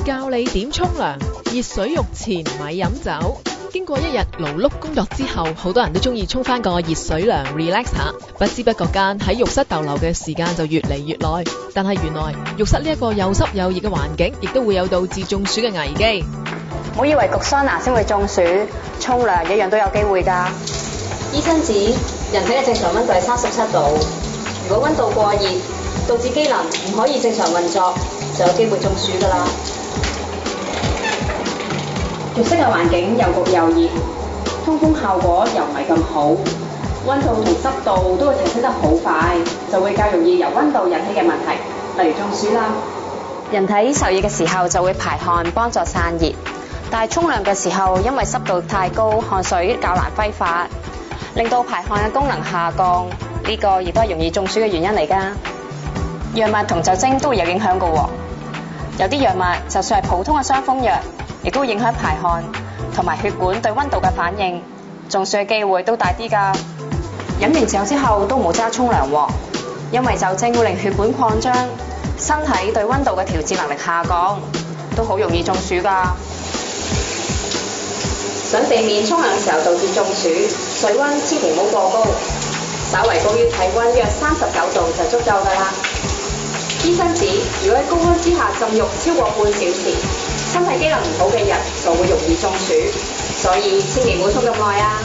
教你點沖涼，熱水浴前咪飲酒。經過一日勞碌工作之後，好多人都中意沖返個熱水涼 relax 下，不知不覺間喺浴室逗留嘅時間就越嚟越耐。但係原來浴室呢一個又濕又熱嘅環境，亦都會有導致中暑嘅危機。唔好以為焗桑拿先會中暑，沖涼一樣都有機會㗎。醫生指人體嘅正常溫度係37度，如果溫度過熱，導致機能唔可以正常運作，就有機會中暑㗎啦。浴室嘅環境又焗又熱，通風效果又唔係咁好，溫度同濕度都會提升得好快，就會較容易由溫度引起嘅問題，例如中暑啦。人體受熱嘅時候就會排汗幫助散熱，但係沖涼嘅時候因為濕度太高，汗水較難揮發，令到排汗嘅功能下降，呢個亦都係容易中暑嘅原因嚟㗎。藥物同酒精都會有影響㗎喎，有啲藥物就算係普通嘅傷風藥，亦都會影響排汗同埋血管對溫度嘅反應，中暑嘅機會都大啲㗎。飲完酒之後都唔好揸沖涼喎，因為酒精會令血管擴張，身體對溫度嘅調節能力下降，都好容易中暑㗎。想避免沖涼嘅時候導致中暑，水溫千祈唔好過高，稍為高於體溫約39度就足夠㗎啦。醫生指，如果喺高溫之下浸浴超過半小時，身體機能唔好嘅人就會容易中暑，所以千祈唔好沖咁耐啊。